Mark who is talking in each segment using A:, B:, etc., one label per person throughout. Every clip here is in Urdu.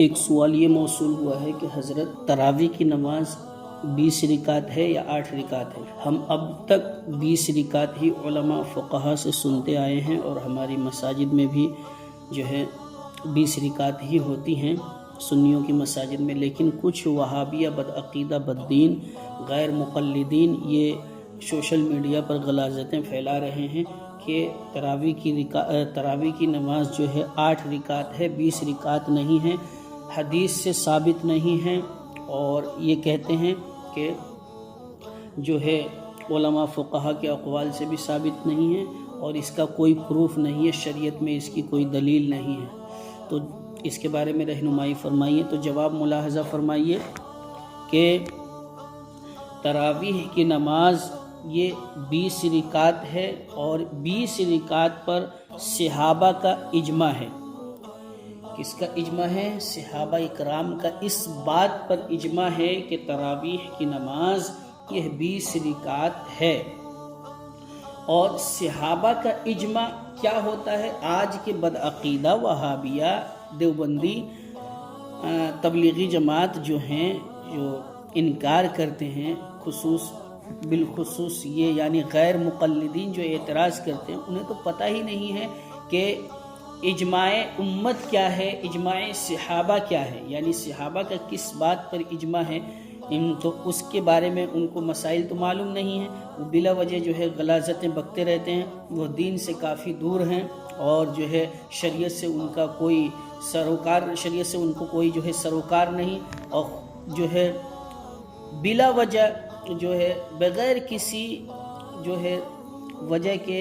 A: ایک سوال یہ موصول ہوا ہے کہ حضرت تراویح کی نماز 20 رکعت ہے یا 8 رکعت ہے؟ ہم اب تک 20 رکعت ہی علماء فقہا سے سنتے آئے ہیں اور ہماری مساجد میں بھی جو ہے 20 رکعت ہی ہوتی ہیں سنیوں کی مساجد میں، لیکن کچھ وہابیہ بدعقیدہ بددین غیر مقلدین یہ سوشل میڈیا پر غلاظتیں پھیلا رہے ہیں کہ تراویح کی نماز جو ہے 8 رکعت ہے، 20 رکعت نہیں ہے، حدیث سے ثابت نہیں ہے، اور یہ کہتے ہیں کہ جو ہے علماء فقہا کے اقوال سے بھی ثابت نہیں ہے اور اس کا کوئی پروف نہیں ہے، شریعت میں اس کی کوئی دلیل نہیں ہے۔ تو اس کے بارے میں رہنمائی فرمائیے۔ تو جواب ملاحظہ فرمائیے کہ تراویح کی نماز یہ 20 رکعت ہے اور 20 رکعت پر صحابہ کا اجماع ہے۔ کس کا اجماع ہے؟ صحابہ اکرام کا اس بات پر اجماع ہے کہ تراویح کی نماز یہ 20 رکعت ہے۔ اور صحابہ کا اجماع کیا ہوتا ہے؟ آج کے بدعقیدہ وہابیہ دیوبندی تبلیغی جماعت جو ہیں، جو انکار کرتے ہیں، بالخصوص یہ یعنی غیر مقلدین جو اعتراض کرتے ہیں، انہیں تو پتہ ہی نہیں ہے کہ اجماع امت کیا ہے، اجماع صحابہ کیا ہے، یعنی صحابہ کا کس بات پر اجماع ہے، تو اس کے بارے میں ان کو مسائل تو معلوم نہیں ہیں، وہ بلا وجہ جو ہے غلاظتیں بکتے رہتے ہیں، وہ دین سے کافی دور ہیں اور جو ہے شریعت سے ان کا کوئی شریعت سے ان کو کوئی جو ہے سروکار نہیں، اور جو ہے بلا وجہ جو ہے بغیر کسی جو ہے وجہ کے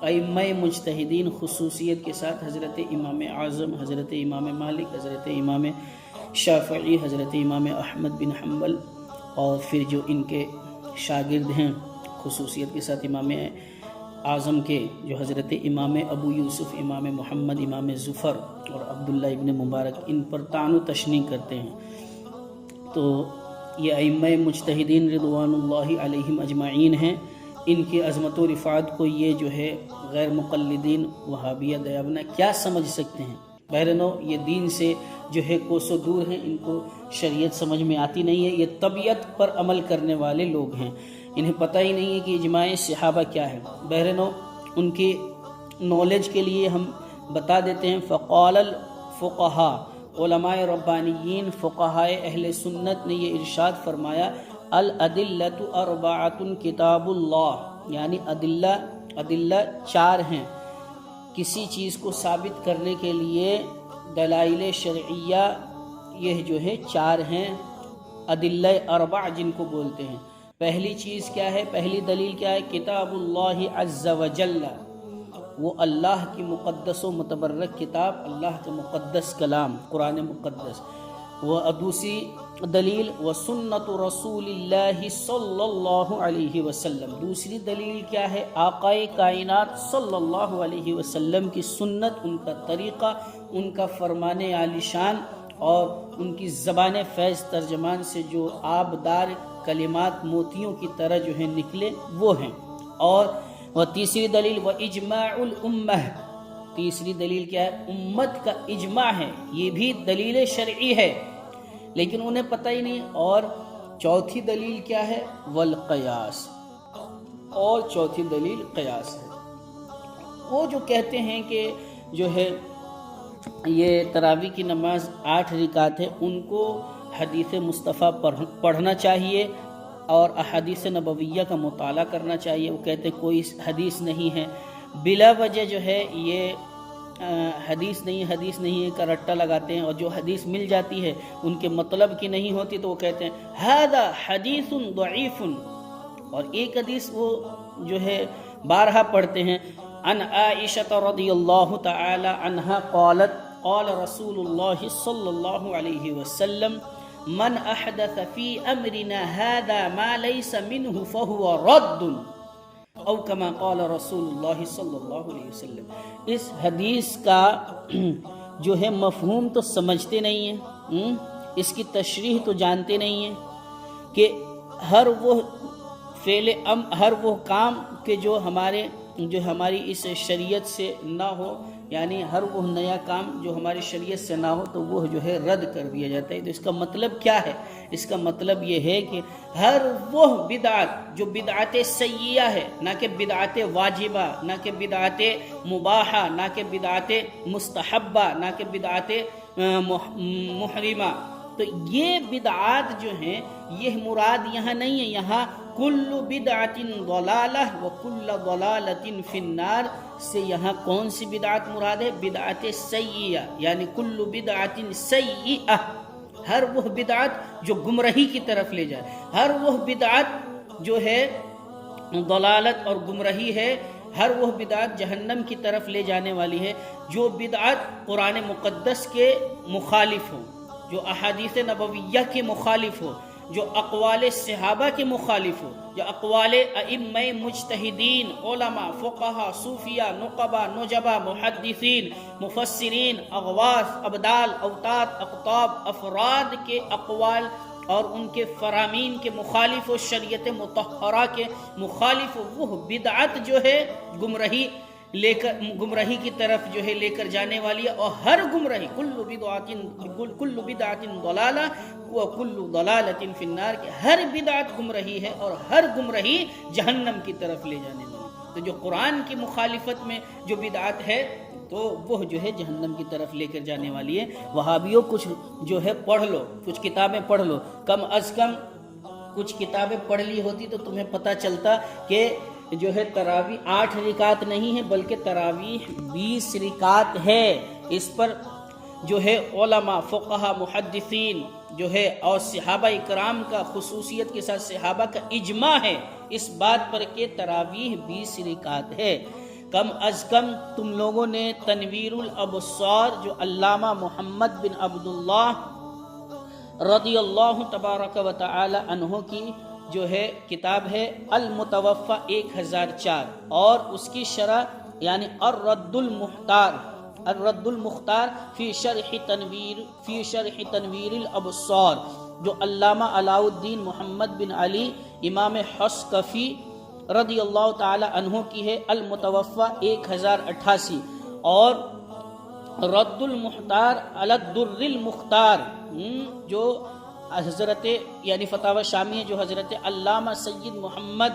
A: ائمہ مجتہدین خصوصیت کے ساتھ حضرت امام اعظم، حضرت امام مالک، حضرت امام شافعی، حضرت امام احمد بن حنبل، اور پھر جو ان کے شاگرد ہیں خصوصیت کے ساتھ امام اعظم کے جو حضرت امام ابو یوسف، امام محمد، امام ظفر اور عبداللہ ابن مبارک، ان پر طعن و تشنیع کرتے ہیں۔ تو یہ ائمہ مجتہدین رضوان اللہ علیہم اجمعین ہیں، ان کی عظمت و رفعت کو یہ جو ہے غیر مقلدین وہابیہ دیابنہ کیا سمجھ سکتے ہیں؟ بہرنو یہ دین سے جو ہے کوسوں دور ہیں، ان کو شریعت سمجھ میں آتی نہیں ہے، یہ طبیعت پر عمل کرنے والے لوگ ہیں، انہیں پتہ ہی نہیں ہے کہ اجماع صحابہ کیا ہے۔ بہرنو ان کی نالج کے لیے ہم بتا دیتے ہیں، فقال الفقہاء، علماء ربانیین فقہاء اہل سنت نے یہ ارشاد فرمایا، الادلۃ اربعۃ کتاب اللہ، یعنی ادلہ 4 ہیں، کسی چیز کو ثابت کرنے کے لیے دلائل شرعیہ یہ جو ہے 4 ہیں، ادلہ اربع جن کو بولتے ہیں۔ پہلی چیز کیا ہے؟ پہلی دلیل کیا ہے؟ کتاب اللہ عز وجل، وہ اللہ کی مقدس و متبرک کتاب، اللہ کا مقدس کلام قرآن مقدس۔ وہ دوسری دلیل وسنت رسول اللہ صلی اللہ علیہ وسلم، دوسری دلیل کیا ہے؟ آقا کائنات صلی اللہ علیہ وسلم کی سنت، ان کا طریقہ، ان کا فرمان عالی شان، اور ان کی زبان فیض ترجمان سے جو آبدار کلمات موتیوں کی طرح جو ہیں نکلے وہ ہیں۔ اور تیسری دلیل و اجماع الامہ، تیسری دلیل کیا ہے؟ امت کا اجماع ہے، یہ بھی دلیل شرعی ہے لیکن انہیں پتہ ہی نہیں۔ اور چوتھی دلیل کیا ہے؟ والقیاس، اور چوتھی دلیل قیاس ہے۔ وہ جو کہتے ہیں کہ جو ہے یہ تراویح کی نماز 8 رکعت ہے، ان کو حدیث مصطفیٰ پڑھنا چاہیے اور احادیث نبویہ کا مطالعہ کرنا چاہیے۔ وہ کہتے ہیں کوئی حدیث نہیں ہے، بلا وجہ جو ہے یہ حدیث نہیں ہے کا رٹا لگاتے ہیں، اور جو حدیث مل جاتی ہے ان کے مطلب کی نہیں ہوتی تو وہ کہتے ہیں ھذا حدیث ضعیف، اور ایک حدیث وہ جو ہے بارہا پڑھتے ہیں، عن عائشہ رضی اللہ تعالی عنہا قالت قال رسول اللہ صلی اللہ علیہ وسلم من احدث فی امرنا ھذا ما لیس منہ فہو رد، او کما قال رسول اللہ صلی اللہ علیہ وسلم۔ اس حدیث کا جو ہے مفہوم تو سمجھتے نہیں ہیں، اس کی تشریح تو جانتے نہیں ہیں کہ ہر وہ کام کہ جو ہماری اس شریعت سے نہ ہو، یعنی ہر وہ نیا کام جو ہماری شریعت سے نہ ہو تو وہ جو ہے رد کر دیا جاتا ہے۔ تو اس کا مطلب کیا ہے؟ اس کا مطلب یہ ہے کہ ہر وہ بدعت جو بدعت سیئہ ہے، نہ کہ بدعت واجبہ، نہ کہ بدعت مباحہ، نہ کہ بدعت مستحبہ، نہ کہ بدعت محرمہ، تو یہ بدعات جو ہیں یہ مراد یہاں نہیں ہے۔ یہاں کل بدعت ضلالہ وکل ضلالۃ فی النار سے یہاں کون سی بدعت مراد ہے؟ بدعت سیئہ، یعنی کل بدعت سیئہ، ہر وہ بدعت جو گمراہی کی طرف لے جائے، ہر وہ بدعت جو ہے ضلالت اور گمراہی ہے، ہر وہ بدعت جہنم کی طرف لے جانے والی ہے، جو بدعت قرآن مقدس کے مخالف ہو، جو احادیث نبویہ کے مخالف ہو، جو اقوال صحابہ کے مخالف ہو، جو اقوال ائمہ مجتہدین، علماء، فقہاء، صوفیاء، نقباء، نجباء، محدثین، مفسرین، اغواث، ابدال، اوتاد، اقطاب، افراد کے اقوال اور ان کے فرامین کے مخالف ہو، شریعت مطہرہ کے مخالف ہو، وہ بدعت جو ہے گمراہی کی طرف جو ہے لے کر جانے والی ہے۔ اور ہر گمراہی کل بدعت ضلالہ وکل ضلالۃ فی النار، کہ ہر بدعت گمراہی ہے اور ہر گمراہی جہنم کی طرف لے جانے والی۔ تو جو قرآن کی مخالفت میں جو بدعت ہے تو وہ جو ہے جہنم کی طرف لے کر جانے والی ہے۔ وہابیوں کچھ جو ہے پڑھ لو، کچھ کتابیں پڑھ لو، کم از کم کچھ کتابیں پڑھ لی ہوتی تو تمہیں پتہ چلتا کہ جو ہے تراویح 8 رکعت نہیں ہے بلکہ تراویح 20 رکعت ہے۔ اس پر جو ہے علماء، فقہاء، محدثین جو ہے اور صحابہ اکرام کا، خصوصیت کے ساتھ صحابہ کا اجماع ہے اس بات پر کہ تراویح 20 رکعت ہے۔ کم از کم تم لوگوں نے تنویر الابصار جو علامہ محمد بن عبداللہ رضی اللہ تبارک و تعالی عنہ کی جو ہے کتاب ہے المتوفی 1004، اور اس کی شرح یعنی الرد المختار فی شرح تنویر الابصار جو علامہ علاء الدین محمد بن علی امام حسکفی رضی اللہ تعالی عنہ کی ہے، المتوفی 1088، اور رد المختار علی الدر المختار جو حضرت یعنی فتاوی شامی جو حضرت علامہ سید محمد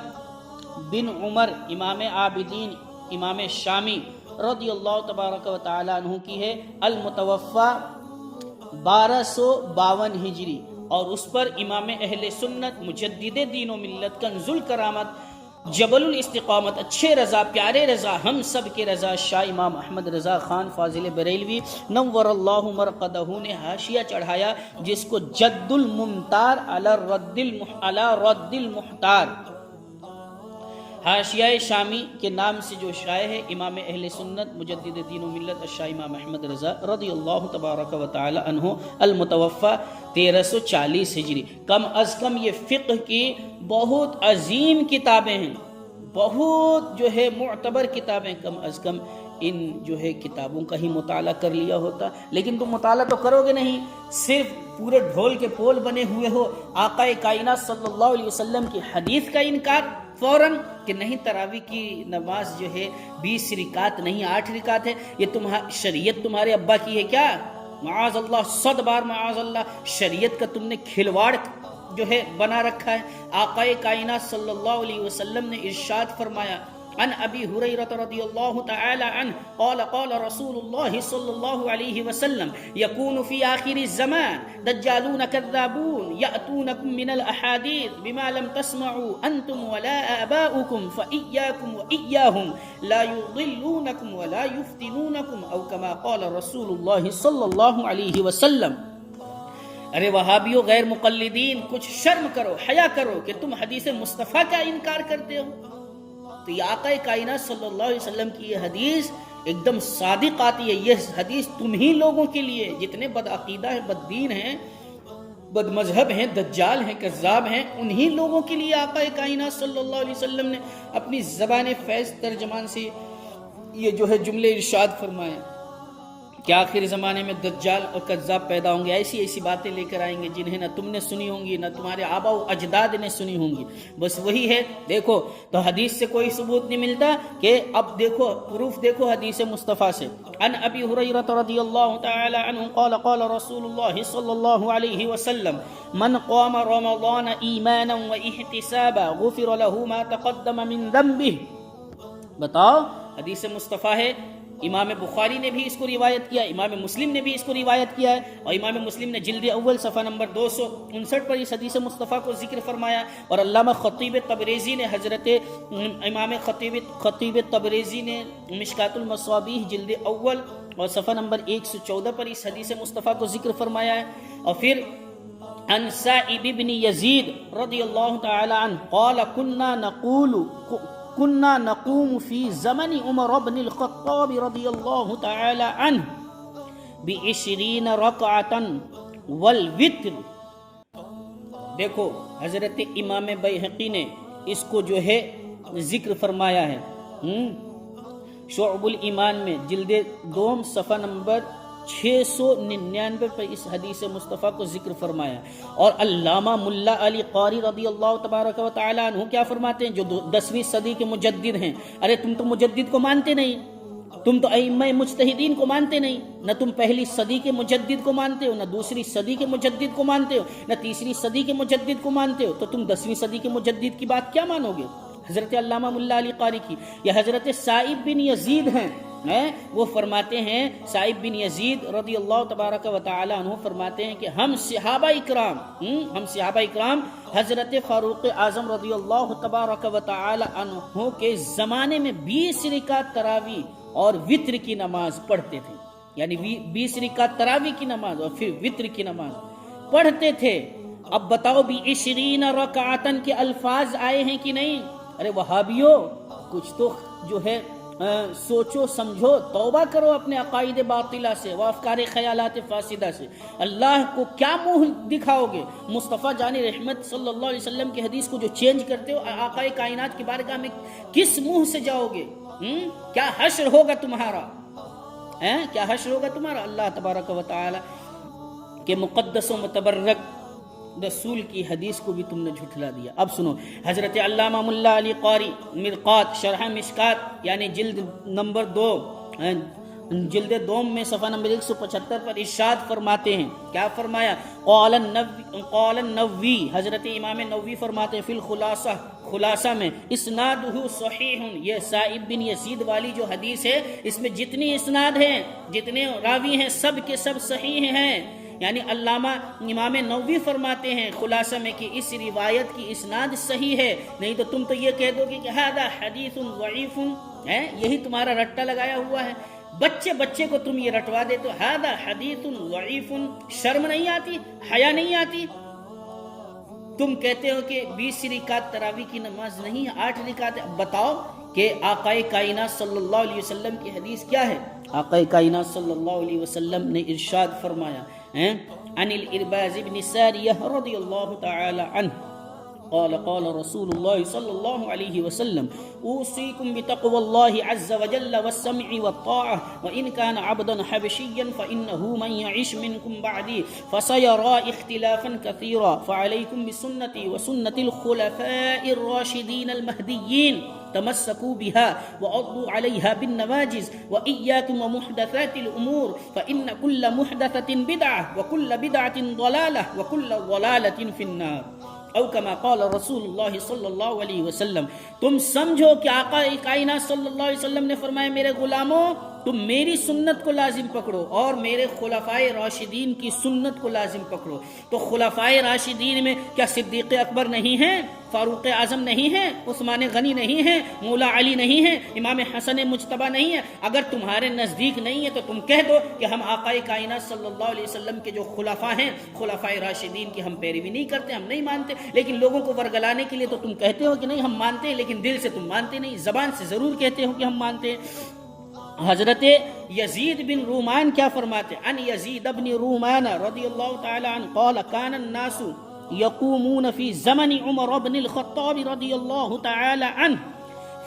A: بن عمر امام عابدین امام شامی رضی اللہ تبارک و تعالی عنہ کی ہے، المتوفی 1252 ہجری، اور اس پر امام اہل سنت مجدد دین و ملت کنز الکرامت جبل الاستقامت اچھے رضا پیارے رضا ہم سب کے رضا شاہ امام احمد رضا خان فاضل بریلوی نور اللہ مرقدہ نے حاشیہ چڑھایا جس کو جد الممتار علی رد المحتار حاشیہ شامی کے نام سے جو شائع ہے امام اہل سنت مجدد دین و ملت الشاہ امام احمد رضا رضی اللہ تبارک و تعالی عنہ، المتوفی 1340 ہجری۔ کم از کم یہ فقہ کی بہت عظیم کتابیں ہیں، بہت جو ہے معتبر کتابیں، کم از کم ان جو ہے کتابوں کا ہی مطالعہ کر لیا ہوتا، لیکن تم مطالعہ تو کرو گے نہیں، صرف پورے ڈھول کے پول بنے ہوئے ہو، آقا کائنات صلی اللہ علیہ وسلم کی حدیث کا انکار فوراً کہ نہیں تراویح کی نماز جو ہے 20 رکعت نہیں 8 رکعت ہے، یہ شریعت تمہارے ابا کی ہے کیا؟ معاذ اللہ، 100 بار معاذ اللہ، شریعت کا تم نے کھلواڑ جو ہے بنا رکھا ہے۔ آقا کائنات صلی اللہ علیہ وسلم نے ارشاد فرمایا عن ابی ہریرہ رضی اللہ تعالی عنہ قال قال رسول اللہ صلی اللہ علیہ وسلم یکون فی آخر الزمان دجالون کذابون یأتونکم من الاحادیث بما لم تسمعوا انتم ولا آباؤکم فإیاکم وإیاہم لا یضلونکم ولا یفتنونکم او کما قال رسول اللہ صلی اللہ علیہ وسلم۔ ارے وہابیوں، غیر مقلدین، کچھ شرم کرو، حیا کرو کہ تم حدیث مصطفیٰ کا انکار کرتے ہو۔ تو یہ آقا کائنات صلی اللہ علیہ وسلم کی یہ حدیث ایک دم صادق آتی ہے، یہ حدیث تم ہی لوگوں کے لیے جتنے بد عقیدہ ہیں، بد دین ہیں، بد مذہب ہیں، دجال ہیں، کذاب ہیں، انہی لوگوں کے لیے آقا کائنات صلی اللہ علیہ وسلم نے اپنی زبان فیض ترجمان سے یہ جو ہے جملے ارشاد فرمائے۔ کہ آخر زمانے میں دجال اور کذاب پیدا ہوں گے، ایسی ایسی باتیں لے کر آئیں گے جنہیں نہ تم نے سنی ہوں گی نہ تمہارے آبا و اجداد نے سنی ہوں گی، بس وہی ہے۔ دیکھو تو حدیث سے کوئی ثبوت نہیں ملتا کہ اب دیکھو پروف دیکھو حدیث مصطفیٰ سے۔ عن ابی ہریرہ رضی اللہ تعالی عنہ قال قال رسول اللہ صلی اللہ علیہ وسلم من قام رمضان ایمانا و احتسابا غفر له ما تقدم من ذنبه۔ بتاؤ حدیث مصطفیٰ ہے، امام بخاری نے بھی اس کو روایت کیا، امام مسلم نے بھی اس کو روایت کیا ہے، اور امام مسلم نے جلد اول صفحہ نمبر 259 پر اس حدیث مصطفیٰ کو ذکر فرمایا، اور علامہ خطیب تبریزی نے امام خطیب تبریزی نے مشکات المصابیح جلد اول اور صفحہ نمبر 114 پر اس حدیث مصطفیٰ کو ذکر فرمایا ہے۔ اور پھر عن سائب بن یزید رضی اللہ تعالی عنہ قال كنا نقوم في زمن عمر بن الخطاب رضی اللہ تعالی عنہ ب20 رکعة والوتر۔ دیکھو حضرت امام بیہقی نے اس کو جو ہے ذکر فرمایا ہے شعب الایمان میں جلد دوم صفحہ نمبر 699 پر اس حدیث مصطفیٰ کو ذکر فرمایا۔ اور علامہ ملا علی قاری رضی اللہ تبارک و تعالی عنہ کیا فرماتے ہیں، جو 10ویں صدی کے مجدد ہیں، ارے تم تو مجدد کو مانتے نہیں، تم تو ائمہ مجتہدین کو مانتے نہیں، نہ تم پہلی صدی کے مجدد کو مانتے ہو، نہ دوسری صدی کے مجدد کو مانتے ہو، نہ تیسری صدی کے مجدد کو مانتے ہو، تو تم 10ویں صدی کے مجدد کی بات کیا مانو گے؟ حضرت علامہ ملا علی قاری کی یا حضرت سائب بن یزید ہیں، وہ فرماتے ہیں، سائب بن یزید رضی اللہ تبارک و تعالی عنہ فرماتے ہیں کہ ہم صحابہ اکرام حضرت فاروق اعظم رضی اللہ تبارک و تعالی عنہ کے زمانے میں 20 رکعت تراویح اور وتر کی نماز پڑھتے تھے، یعنی 20 رکعت تراویح کی نماز اور پھر وتر کی نماز پڑھتے تھے۔ اب بتاؤ 20 رکعتن کے الفاظ آئے ہیں کہ نہیں؟ ارے وہابیو کچھ تو جو ہے سوچو سمجھو، توبہ کرو اپنے عقائد باطلہ سے و افکار خیالات فاسدہ سے۔ اللہ کو کیا منہ دکھاؤ گے؟ مصطفیٰ جان رحمت صلی اللہ علیہ وسلم کی حدیث کو جو چینج کرتے ہو، آقا کائنات کی بارگاہ میں کس منہ سے جاؤ گے؟ کیا حشر ہوگا تمہارا؟ کیا حشر ہوگا تمہارا؟ اللہ تبارک و تعالی کے مقدس و متبرک رسول کی حدیث کو بھی تم نے جھٹلا دیا۔ اب سنو، حضرت علامہ ملا علی قاری مرقات شرح مشکات یعنی جلد نمبر 2 جلد دوم میں صفحہ نمبر 175 پر ارشاد فرماتے ہیں، کیا فرمایا؟ قال النووی، حضرت امام نووی فرماتے ہیں فی الخلاصہ، خلاصہ میں اسنادہ صحیح، یہ سائب بن یزید والی جو حدیث ہے اس میں جتنی اسناد ہیں، جتنے راوی ہیں، سب کے سب صحیح ہیں۔ یعنی علامہ امام نووی فرماتے ہیں خلاصہ میں کہ اس روایت کی اسناد صحیح ہے، نہیں تو تم تو یہ کہہ دو گے کہ ھذا حدیث ضعیف، یہی تمہارا رٹا لگایا ہوا ہے، بچے کو تم یہ رٹوا دے تو ھذا حدیث ضعیف، شرم نہیں آتی، حیا نہیں آتی؟ تم کہتے ہو کہ 20 رکعت تراویح کی نماز نہیں، 8 رکعت۔ بتاؤ کہ آقا کائنات صلی اللہ علیہ وسلم کی حدیث کیا ہے؟ آقا کائنات صلی اللہ علیہ وسلم نے ارشاد فرمایا عن الارباز بن ساریہ رضی اللہ تعالی عنہ قال قال رسول اللہ صلی اللہ علیہ وسلم اوصیکم بتقوى اللہ عز وجل والسمع والطاعة وإن كان عبدا حبشيا فإنه من يعش منكم بعدي فسيرى اختلافا كثيرا فعليكم بسنتي وسنة الخلفاء الراشدين المهديين تمسكوا بها وعضوا عليها بالنواجذ وإياكم ومحدثات الأمور فإن كل محدثة بدعة وكل بدعة ضلالة وكل ضلالة في النار او کما قال رسول اللہ صلی اللہ علیہ وسلم۔ تم سمجھو کہ آقا کائنات صلی اللہ علیہ وسلم نے فرمایا میرے غلاموں تم میری سنت کو لازم پکڑو اور میرے خلفائے راشدین کی سنت کو لازم پکڑو۔ تو خلفائے راشدین میں کیا صدیق اکبر نہیں ہیں، فاروق اعظم نہیں ہیں، عثمان غنی نہیں ہیں، مولا علی نہیں ہیں، امام حسن مجتبی نہیں ہیں؟ اگر تمہارے نزدیک نہیں ہے تو تم کہہ دو کہ ہم آقا کائنات صلی اللہ علیہ وسلم کے جو خلفاء ہیں، خلفائے راشدین کی ہم پیروی نہیں کرتے، ہم نہیں مانتے، لیکن لوگوں کو ورگلانے کے لیے تو تم کہتے ہو کہ نہیں ہم مانتے ہیں، لیکن دل سے تم مانتے نہیں، زبان سے ضرور کہتے ہو کہ ہم مانتے ہیں۔ حضرت یزید بن رومان کیا فرماتے ہیں؟ ان یزید بن رومان رضی اللہ تعالی عنہ قال کان الناس یقومون فی زمن عمر بن الخطاب رضی اللہ تعالی عنہ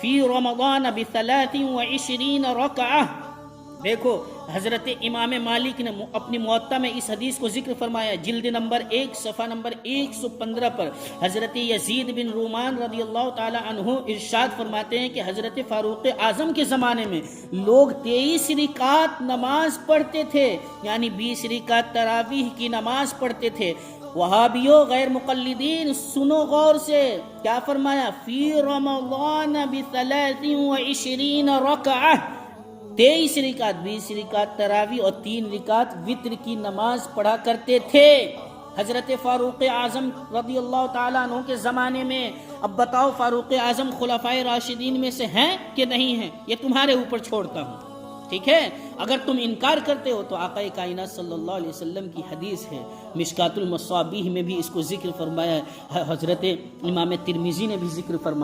A: فی رمضان ب23 رکعہ۔ دیکھو حضرت امام مالک نے اپنی موطا میں اس حدیث کو ذکر فرمایا، جلد نمبر 1 صفحہ نمبر 115 پر حضرت یزید بن رومان رضی اللہ تعالی عنہ ارشاد فرماتے ہیں کہ حضرت فاروق اعظم کے زمانے میں لوگ 23 رکعت نماز پڑھتے تھے، یعنی 20 رکعت تراویح کی نماز پڑھتے تھے۔ وہابیوں غیر مقلدین سنو غور سے، کیا فرمایا؟ فی رمضان ب23 رکعہ، 23 رکعت، 20 رکعت تراویح اور 3 رکعت وتر کی نماز پڑھا کرتے تھے حضرت فاروق اعظم رضی اللہ تعالیٰ عنہ کے زمانے میں۔ اب بتاؤ فاروق اعظم خلفائے راشدین میں سے ہیں کہ نہیں ہیں؟ یہ تمہارے اوپر چھوڑتا ہوں، ٹھیک ہے؟ اگر تم انکار کرتے ہو تو آقا کائنات صلی اللہ علیہ وسلم کی حدیث ہے، مشکات المصابیح میں بھی اس کو ذکر فرمایا ہے، حضرت امام ترمذی نے بھی ذکر فرمایا۔